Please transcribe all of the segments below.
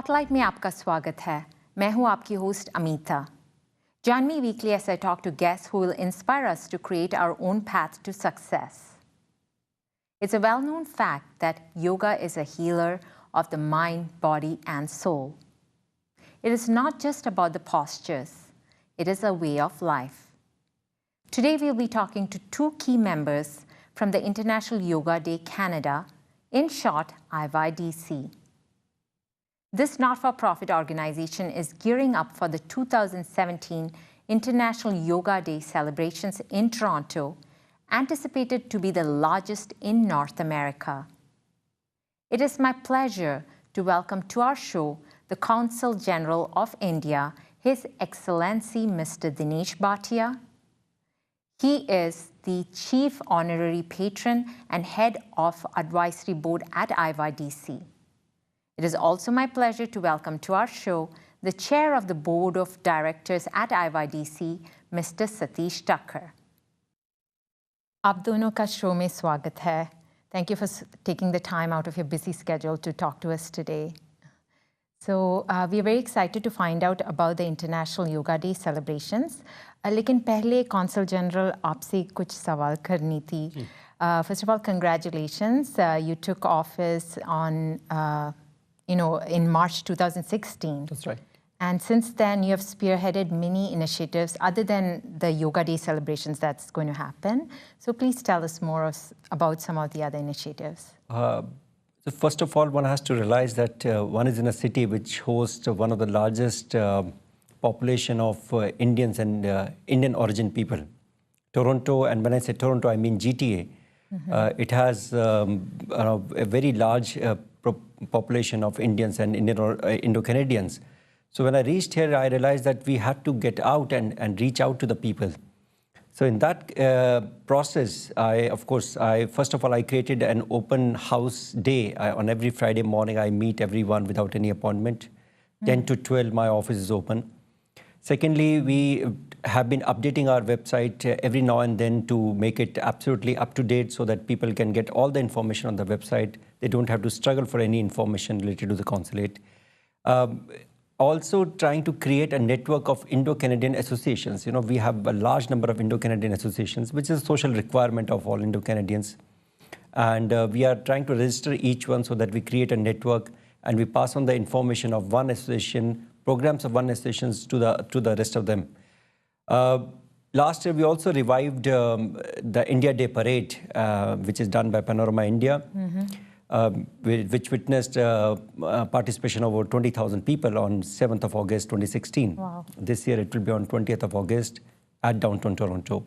Spotlight में आपका स्वागत है। मैं हूं आपकी host Amita. Join me weekly as I talk to guests who will inspire us to create our own path to success. It's a well-known fact that yoga is a healer of the mind, body, and soul. It is not just about the postures. It is a way of life. Today we'll be talking to two key members from the International Yoga Day Canada, in short, IYDC. This not-for-profit organization is gearing up for the 2017 International Yoga Day celebrations in Toronto, anticipated to be the largest in North America. It is my pleasure to welcome to our show the Consul General of India, His Excellency Mr. Dinesh Bhatia. He is the Chief Honorary Patron and Head of Advisory Board at IYDC. It is also my pleasure to welcome to our show the Chair of the Board of Directors at IYDC, Mr. Satish Thakkar. आप दोनों का show में स्वागत है. Thank you for taking the time out of your busy schedule to talk to us today. So we are very excited to find out about the International Yoga Day celebrations. लेकिन पहले Consul General आपसे कुछ सवाल करनी थी. First of all, congratulations. You took office on in March 2016. That's right. And since then, you have spearheaded many initiatives other than the Yoga Day celebrations that's going to happen. So please tell us more about some of the other initiatives. So first of all, one has to realize that one is in a city which hosts one of the largest population of Indians and Indian origin people. Toronto, and when I say Toronto, I mean GTA. It has a very large population of Indians and Indo-Canadians. So when I reached here, I realized that we had to get out and reach out to the people. So in that process, first of all, I created an open house day. On every Friday morning, I meet everyone without any appointment. 10 to 12, my office is open. Secondly, we have been updating our website every now and then to make it absolutely up to date so that people can get all the information on the website. They don't have to struggle for any information related to the consulate. Also trying to create a network of Indo-Canadian associations. We have a large number of Indo-Canadian associations, which is a social requirement of all Indo-Canadians. And we are trying to register each one so that we create a network and we pass on the information of one association, programs of one associations to the rest of them. Last year, we also revived the India Day Parade, which is done by Panorama India, which witnessed participation of over 20,000 people on 7th of August 2016. Wow. This year, it will be on 20th of August at downtown Toronto.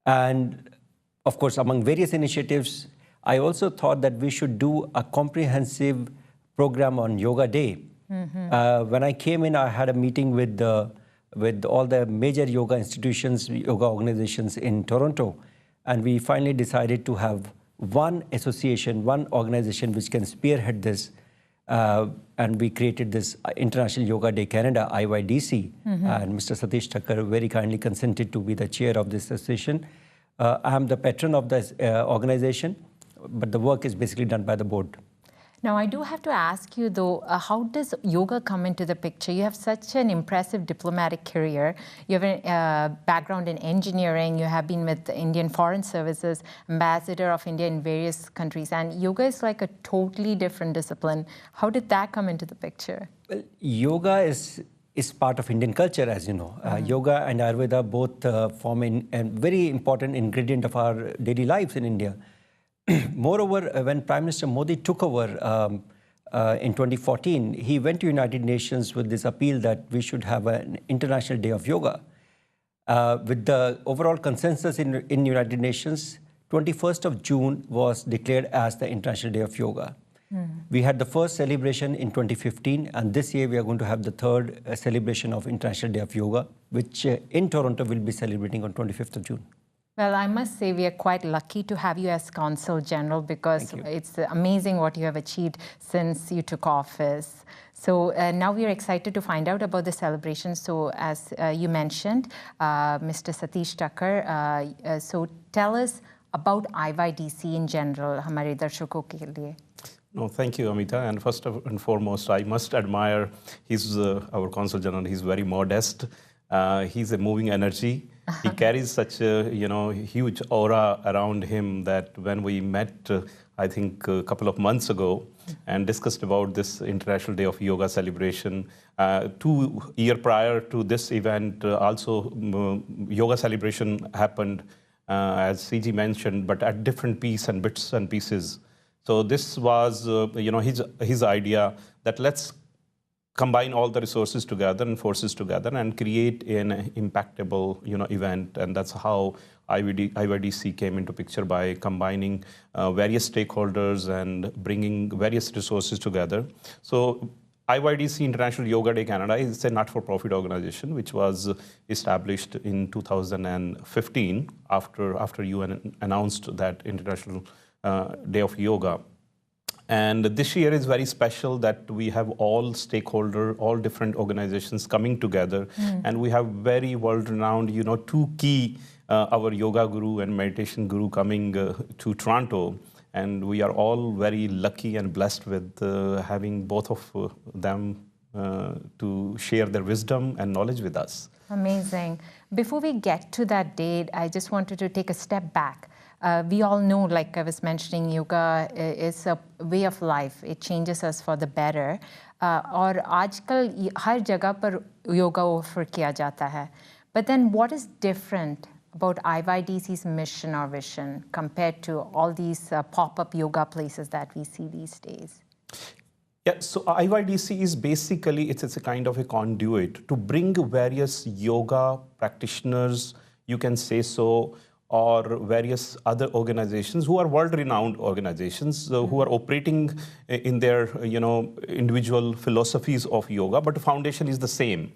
And of course, among various initiatives, I also thought that we should do a comprehensive program on Yoga Day. When I came in, I had a meeting with all the major yoga institutions, yoga organizations in Toronto. And we finally decided to have one association, one organization which can spearhead this. And we created this International Yoga Day Canada, IYDC. And Mr. Satish Thakkar very kindly consented to be the chair of this association. I am the patron of this organization, but the work is basically done by the board. Now, I do have to ask you, though, how does yoga come into the picture? You have such an impressive diplomatic career. You have a background in engineering. You have been with the Indian Foreign Services, ambassador of India in various countries. And yoga is like a totally different discipline. How did that come into the picture? Well, yoga is part of Indian culture, as you know. Yoga and Ayurveda both form a very important ingredient of our daily lives in India. Moreover, when Prime Minister Modi took over in 2014, he went to United Nations with this appeal that we should have an International Day of Yoga. With the overall consensus in United Nations, 21st of June was declared as the International Day of Yoga. We had the first celebration in 2015, and this year we are going to have the third celebration of International Day of Yoga, which in Toronto will be celebrating on 25th of June. Well, I must say we are quite lucky to have you as Consul General because it's amazing what you have achieved since you took office. So now we are excited to find out about the celebration. So as you mentioned, Mr. Satish Thakkar, so tell us about IYDC in general, हमारे दर्शकों के लिए. No, thank you, Amitha. And first and foremost, I must admire our Consul General. He's very modest. He's a moving energy. He carries such a huge aura around him that when we met, I think a couple of months ago, and discussed about this International Day of Yoga celebration, 2 years prior to this event, also yoga celebration happened, as CG mentioned, but at different bits and pieces. So this was, his idea that let's combine all the resources together and forces together and create an impactable, event. And that's how IYDC came into picture, by combining various stakeholders and bringing various resources together. So IYDC, International Yoga Day Canada, is a not-for-profit organization which was established in 2015 after UN announced that International Day of Yoga. And this year is very special that we have all different organizations coming together, and we have very world-renowned, 2 key, our yoga guru and meditation guru coming to Toronto, and we are all very lucky and blessed with having both of them to share their wisdom and knowledge with us. Amazing. Before we get to that date, I just wanted to take a step back. We all know, like I was mentioning, yoga is a way of life. It changes us for the better. और आजकल हर जगह पर yoga offer किया जाता है. But then what is different about IYDC's mission or vision compared to all these pop-up yoga places that we see these days? Yeah, so IYDC is basically, it's a kind of a conduit to bring various yoga practitioners, you can say so, or various other organizations who are world-renowned organizations who are operating in their individual philosophies of yoga, but the foundation is the same.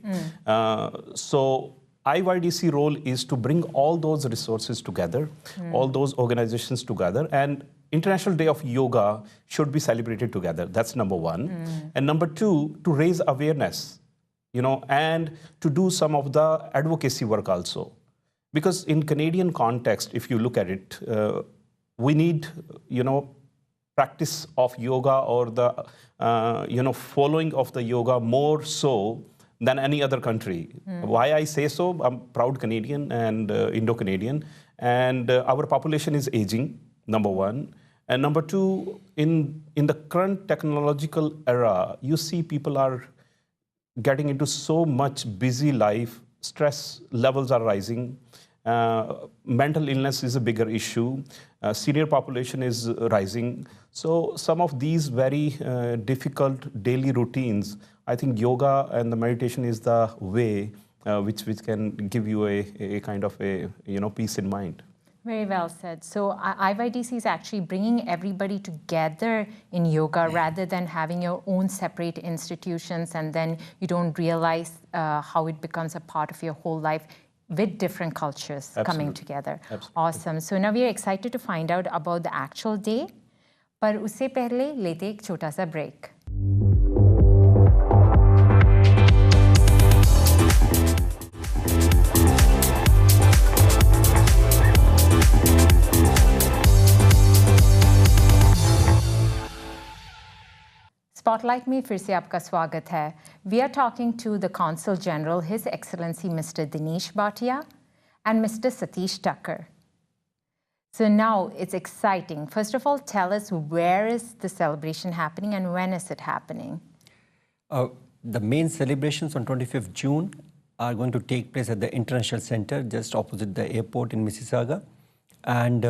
So IYDC role is to bring all those resources together, all those organizations together, and International Day of Yoga should be celebrated together. That's number one. And number two, to raise awareness, and to do some of the advocacy work also. Because in Canadian context, if you look at it, we need, practice of yoga or the, following of the yoga more so than any other country. Why I say so? I'm proud Canadian and Indo-Canadian, and our population is aging, number one. And number two, in the current technological era, you see people are getting into so much busy life, stress levels are rising, mental illness is a bigger issue, senior population is rising. So some of these very difficult daily routines, I think yoga and the meditation is the way which can give you a kind of a peace in mind. Very well said. So IYDC is actually bringing everybody together in yoga rather than having your own separate institutions, and then you don't realize how it becomes a part of your whole life with different cultures coming together. Absolutely. Awesome. So now we are excited to find out about the actual day. पर उससे पहले लेते एक छोटा सा break. Spotlight में फिर से आपका स्वागत है. We are talking to the Consul General, His Excellency Mr. Dinesh Bhatia and Mr. Satish Thakkar. So now it's exciting. First of all, tell us, where is the celebration happening and when is it happening? The main celebrations on 25th June are going to take place at the International Center just opposite the airport in Mississauga. And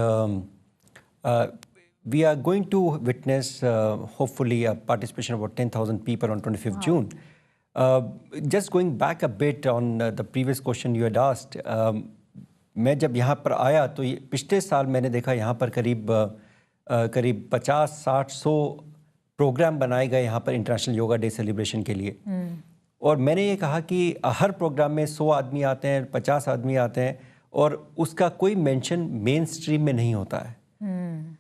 we are going to witness, hopefully, a participation of about 10,000 people on 25th June. Just going back a bit on the previous question you had asked, मैं जब यहाँ पर आया तो पिछले साल मैंने देखा यहाँ पर करीब 50, 60, 100 प्रोग्राम बनाए गए यहाँ पर इंटरनेशनल योगा डे सेलिब्रेशन के लिए. और मैंने ये कहा कि हर प्रोग्राम में 100 आदमी आते हैं, 50 आदमी आते हैं, और उसका कोई मेंशन मेन स्ट्रीम में नहीं होता है.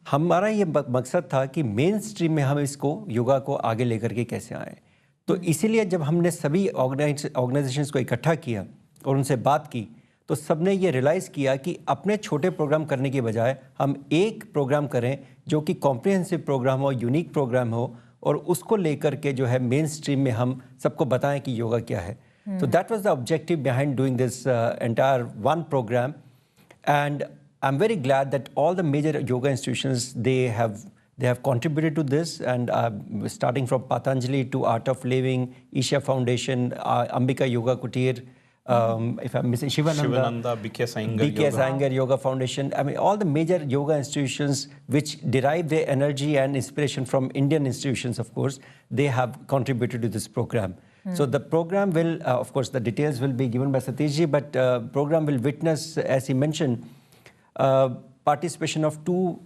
हमारा ये मकसद था कि मेन स्ट्रीम में हम इसको योगा को आगे लेकर के कैसे आए. तो इसीलिए जब हमने सभी ऑर्गेनाइजेशंस को इकट्ठा किया और उनसे बात की, तो सबने ये रियलाइज़ किया कि अपने छोटे प्रोग्राम करने की बजाय हम एक प्रोग्राम करें जो कि कॉम्प्रिहेंसिव प्रोग्राम हो, यूनिक प्रोग्राम हो, और उसको लेकर के जो है मेन स्ट्रीम में हम सबको बताएं कि योगा क्या है. So that was the objective behind doing this entire one program. And I'm very glad that all the major yoga institutions, they have contributed to this, and starting from Patanjali to Art of Living, Isha Foundation, Ambika Yoga Kutir, if I'm missing, Shivananda, BK Iyengar Yoga Foundation. I mean, all the major yoga institutions which derive their energy and inspiration from Indian institutions, of course, they have contributed to this program. So the program will, of course, the details will be given by Satishji, but program will witness, as he mentioned, participation of two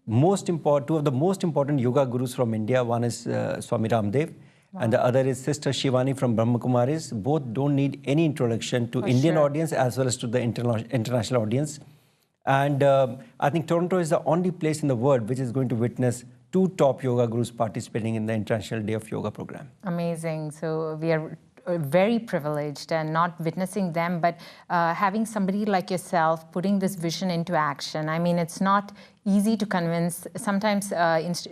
of the most important yoga gurus from India. One is Swami Ramdev, and the other is Sister Shivani from Brahma Kumaris. Both don't need any introduction to Indian audience as well as to the international audience. And I think Toronto is the only place in the world which is going to witness two top yoga gurus participating in the International Day of Yoga program. Amazing. So we are very privileged, and not witnessing them, but having somebody like yourself putting this vision into action. I mean, it's not easy to convince. Sometimes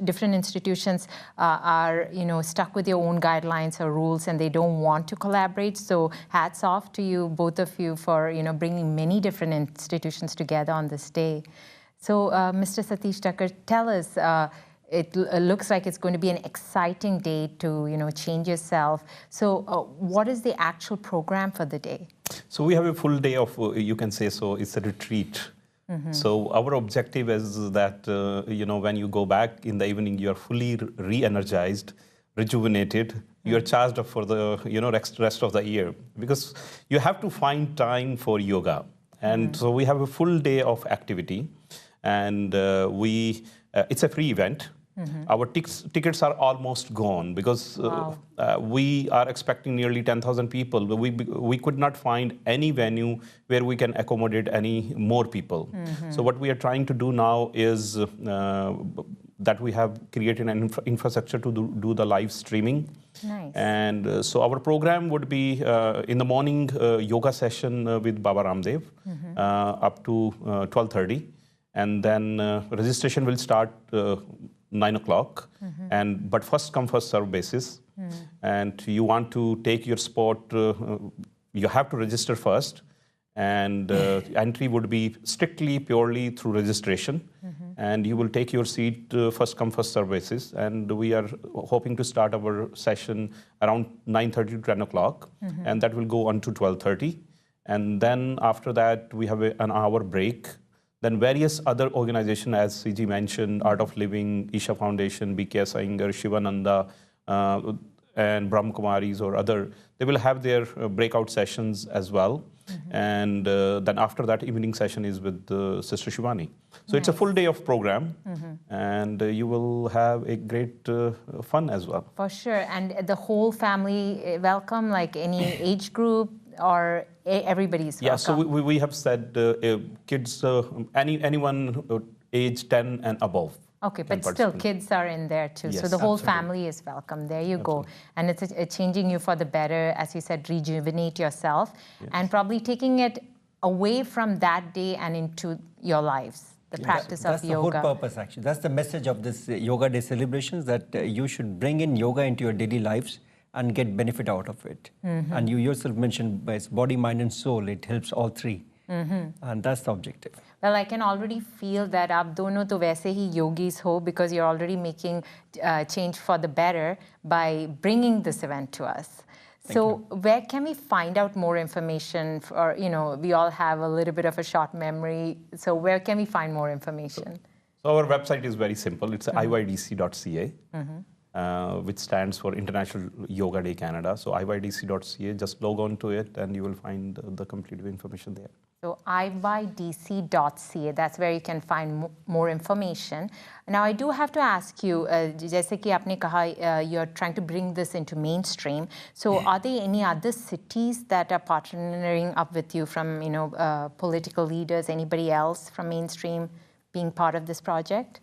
different institutions are, stuck with your own guidelines or rules, and they don't want to collaborate. So hats off to you, both of you, for bringing many different institutions together on this day. So Mr. Satish Thakkar, tell us. It looks like it's going to be an exciting day to, change yourself. So what is the actual program for the day? So we have a full day of, you can say so, it's a retreat. So our objective is that, when you go back in the evening, you are fully re-energized, rejuvenated. You are charged up for the, rest of the year. Because you have to find time for yoga. And so we have a full day of activity. And it's a free event. Our tickets are almost gone because we are expecting nearly 10,000 people. But we could not find any venue where we can accommodate any more people. So what we are trying to do now is that we have created an infrastructure to do the live streaming. Nice. And so our program would be in the morning yoga session with Baba Ramdev up to 12:30. And then registration will start 9 o'clock. But first come, first serve basis. And you want to take your spot, you have to register first. And entry would be strictly, purely through registration. And you will take your seat first come, first serve basis. And we are hoping to start our session around 9:30 to 10 o'clock. And that will go on to 12:30. And then after that, we have an hour break. Then various other organizations, as CG mentioned, Art of Living, Isha Foundation, BK Iyengar, Shivananda, and Brahma Kumaris or other, they will have their breakout sessions as well. And then after that, evening session is with Sister Shivani. So it's a full day of program, and you will have a great fun as well. For sure. And the whole family welcome, like any age group, or everybody's welcome? Yeah, so we have said kids, anyone age 10 and above. Okay, but still kids are in there too. Yes, so the whole absolutely. family is welcome. There you go. And it's changing you for the better, as you said, rejuvenate yourself, and probably taking it away from that day and into your lives, the practice of yoga. That's the whole purpose, actually. That's the message of this Yoga Day celebrations, that you should bring in yoga into your daily lives and get benefit out of it. And you yourself mentioned by its body, mind, and soul, it helps all three. And that's the objective. Well, I can already feel that आप दोनों तो वैसे ही yogis हो, because you're already making change for the better by bringing this event to us. So where can we find out more information? Or, we all have a little bit of a short memory. So where can we find more information? So our website is very simple. It's iydc.ca. Which stands for International Yoga Day Canada. So iydc.ca, just log on to it and you will find the complete information there. So iydc.ca, that's where you can find more information. Now I do have to ask you, जैसे कि आपने कहा, you're trying to bring this into mainstream. So are there any other cities that are partnering up with you from, political leaders, anybody else from mainstream being part of this project?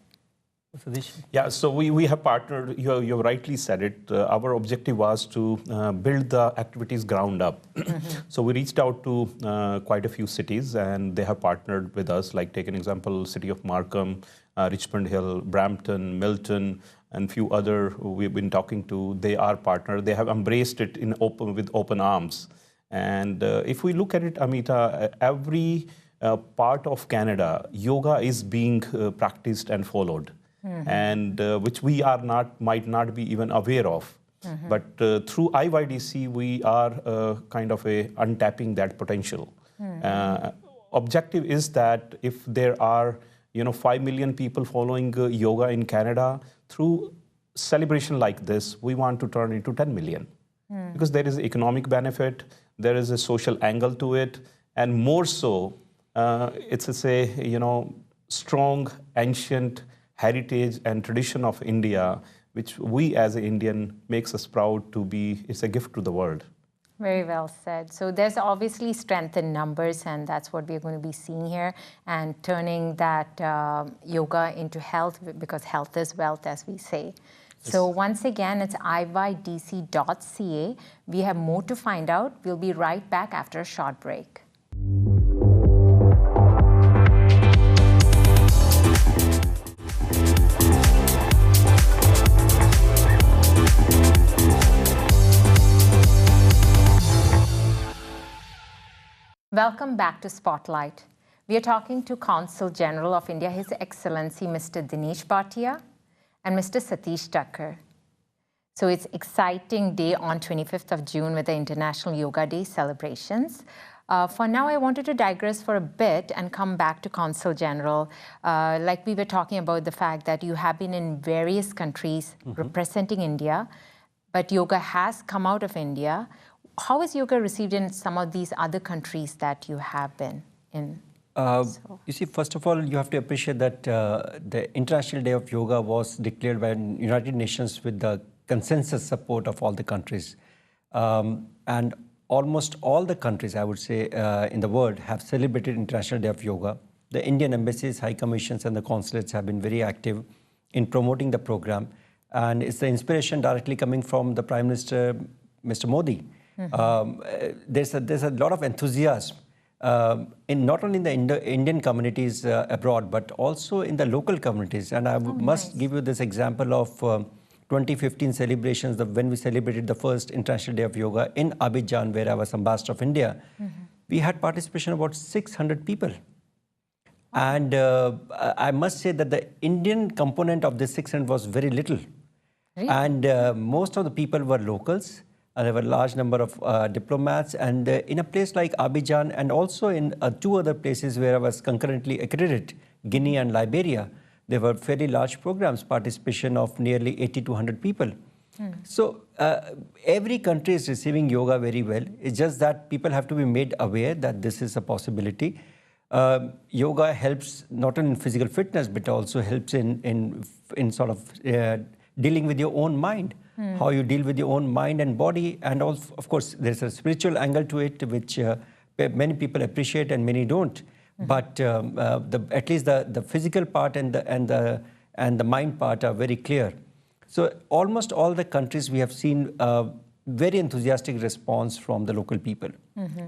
Satish? Yeah, so we have partnered, you rightly said it. Our objective was to build the activities ground up. So we reached out to quite a few cities and they have partnered with us, like take an example, city of Markham, Richmond Hill, Brampton, Milton, and few other we've been talking to. They are partnered. They have embraced it with open arms. And if we look at it, Amitha, every part of Canada, yoga is being practiced and followed. And which we might not be even aware of. But through IYDC, we are kind of untapping that potential. Objective is that if there are 5 million people following yoga in Canada, through celebration like this, we want to turn into 10 million. Because there is economic benefit, there is a social angle to it, and more so, it's a strong, ancient heritage and tradition of India, which we as an Indian makes us proud to be, it's a gift to the world. Very well said. So there's obviously strength in numbers, and that's what we're going to be seeing here, and turning that yoga into health, because health is wealth, as we say. Yes. So once again, it's iydc.ca. We have more to find out. We'll be right back after a short break. Welcome back to Spotlight. We are talking to Consul General of India, His Excellency Mr. Dinesh Bhatia and Mr. Satish Thakkar. So it's exciting day on 25th of June with the International Yoga Day celebrations. For now, I wanted to digress for a bit and come back to Consul General. Like we were talking about the fact that you have been in various countries representing India, but yoga has come out of India. How is yoga received in some of these other countries that you have been in? You see, first of all, you have to appreciate that the International Day of Yoga was declared by United Nations with the consensus support of all the countries. And almost all the countries, I would say, in the world have celebrated International Day of Yoga. The Indian embassies, high commissions, and the consulates have been very active in promoting the program. And it's the inspiration directly coming from the Prime Minister, Mr. Modi. There's a lot of enthusiasm in not only in the Indian communities abroad, but also in the local communities. And I must give you this example of 2015 celebrations when we celebrated the first International Day of Yoga in Abidjan, where I was Ambassador of India. We had participation of about 600 people. And I must say that the Indian component of this 600 was very little. Really? And most of the people were locals. There were a large number of diplomats, and in a place like Abidjan, and also in 2 other places where I was concurrently accredited, Guinea and Liberia, there were fairly large programs, participation of nearly 80 to 100 people. So every country is receiving yoga very well. It's just that people have to be made aware that this is a possibility. Yoga helps not only in physical fitness, but also helps in sort of dealing with your own mind. How you deal with your own mind and body, and also, of course, there's a spiritual angle to it, which many people appreciate and many don't. But at least the physical part and the mind part are very clear. So almost all the countries we have seen very enthusiastic response from the local people,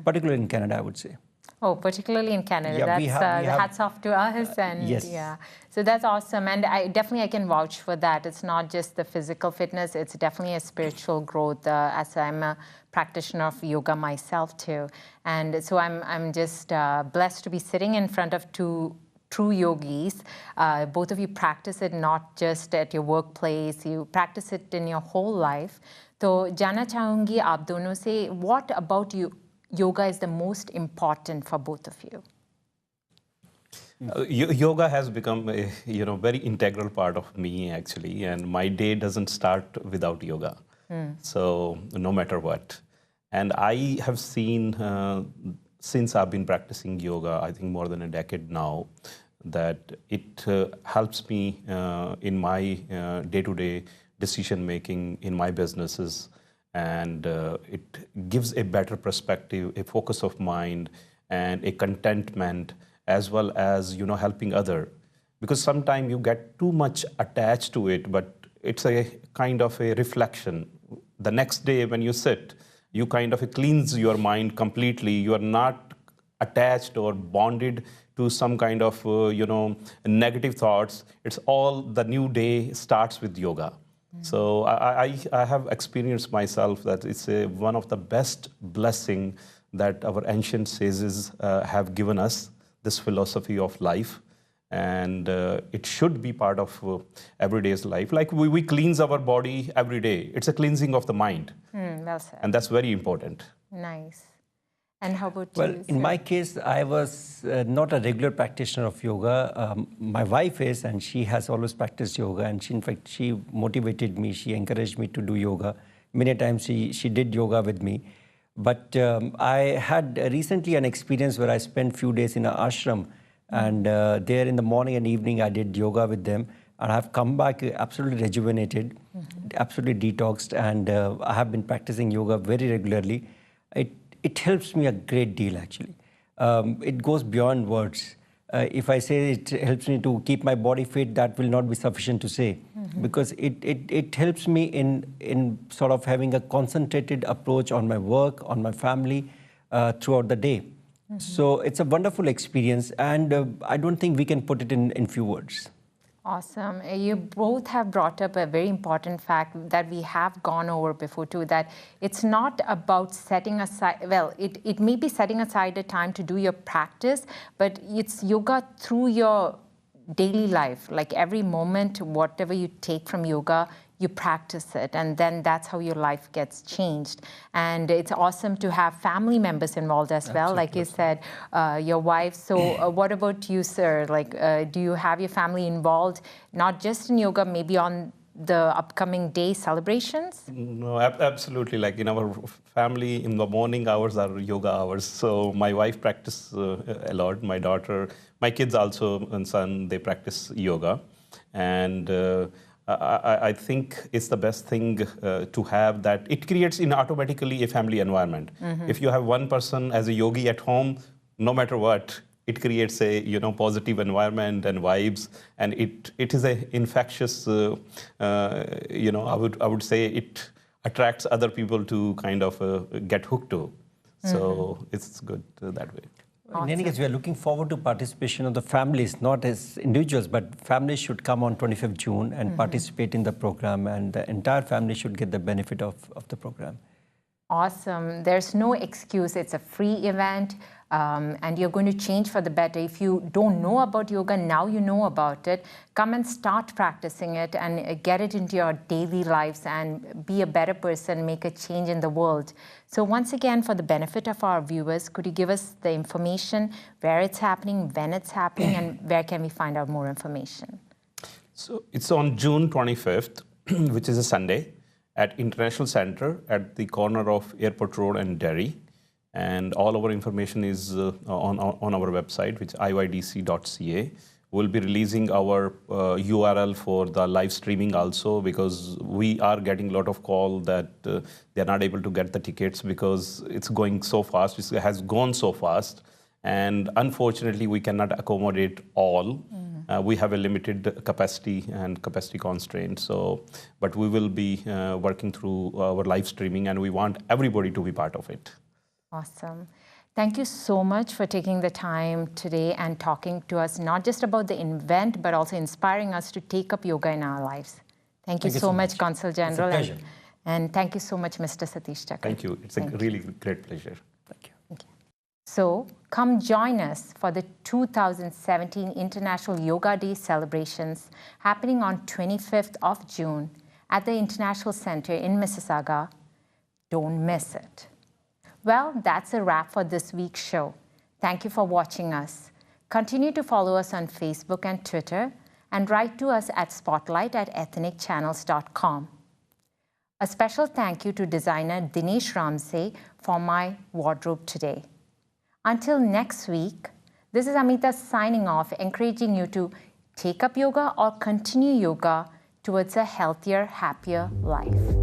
particularly in Canada, I would say. Oh, particularly in Canada. Yeah, that's hats off to us. And yes. Yeah, so that's awesome. And I can vouch for that. It's not just the physical fitness, it's definitely a spiritual growth, as I'm a practitioner of yoga myself too. And so I'm just blessed to be sitting in front of 2 true yogis. Both of you practice it not just at your workplace, you practice it in your whole life. So जानना चाहूँगी आप दोनों से, what about you? Yoga is the most important for both of you? Yoga has become a very integral part of me, actually, and my day doesn't start without yoga. So no matter what. And I have seen, since I've been practicing yoga, I think more than a decade now, that it helps me in my day-to-day decision-making in my businesses. And it gives a better perspective, a focus of mind, and a contentment, as well as helping other. because sometimes you get too much attached to it, but it's a kind of a reflection. The next day when you sit, you kind of cleanse your mind completely. You are not attached or bonded to some kind of, negative thoughts. It's all the new day starts with yoga. So I have experienced myself that it's one of the best blessing that our ancient sages have given us, this philosophy of life. And it should be part of everyday's life. Like we cleanse our body every day. It's a cleansing of the mind. Well said. And that's very important. Nice. And how about Well, you? in my case, I was not a regular practitioner of yoga. My wife is, and she has always practiced yoga. And she, in fact, she motivated me. She encouraged me to do yoga. Many times she did yoga with me. But I had recently an experience where I spent a few days in an ashram. And there in the morning and evening, I did yoga with them. And I've come back absolutely rejuvenated, absolutely detoxed. And I have been practicing yoga very regularly. It helps me a great deal, actually. It goes beyond words. If I say it helps me to keep my body fit, that will not be sufficient to say. Because it helps me in sort of having a concentrated approach on my work, on my family, throughout the day. So it's a wonderful experience, and I don't think we can put it in few words. Awesome. You both have brought up a very important fact that we have gone over before too, that it's not about setting aside, well, it may be setting aside a time to do your practice, but it's yoga through your daily life. Like every moment, whatever you take from yoga, you practice it, and then that's how your life gets changed. And it's awesome to have family members involved as well, Absolutely. like you said, your wife. So what about you, sir? Like, do you have your family involved, not just in yoga, maybe on the upcoming day celebrations? No, absolutely. Like in our family, in the morning hours are yoga hours. So my wife practices a lot. My daughter, my kids also, and son, they practice yoga. And I think it's the best thing to have that. It creates automatically a family environment. If you have one person as a yogi at home, no matter what, it creates a positive environment and vibes, and it is a infectious. I would say it attracts other people to kind of get hooked to. So it's good that way. In any case, we are looking forward to participation of the families, not as individuals, but families should come on 25th June and participate in the program, and the entire family should get the benefit of the program. Awesome. There's no excuse. It's a free event, and you're going to change for the better. If you don't know about yoga, now you know about it. Come and start practicing it and get it into your daily lives and be a better person, make a change in the world. So once again, for the benefit of our viewers, could you give us the information, where it's happening, when it's happening, and where can we find out more information? So it's on June 25th, which is a Sunday, at International Center at the corner of Airport Road and Delhi. And all our information is on our website, which is iydc.ca. We'll be releasing our URL for the live streaming also, because we are getting a lot of call that they're not able to get the tickets because it's going so fast. It has gone so fast. And unfortunately, we cannot accommodate all. We have a limited capacity and capacity constraint. So, but we will be working through our live streaming, and we want everybody to be part of it. Awesome. Thank you so much for taking the time today and talking to us, not just about the event, but also inspiring us to take up yoga in our lives. Thank you so much, Consul General. It's a pleasure. And thank you so much, Mr. Satish Thakkar. Thank you. It's a really great pleasure. Thank you. Thank you. So come join us for the 2017 International Yoga Day celebrations happening on 25th of June at the International Center in Mississauga. Don't miss it. Well, that's a wrap for this week's show. Thank you for watching us. Continue to follow us on Facebook and Twitter, and write to us at spotlight@ethnicchannels.com. A special thank you to designer Dinesh Ramsey for my wardrobe today. Until next week, this is Amitha signing off, encouraging you to take up yoga or continue yoga towards a healthier, happier life.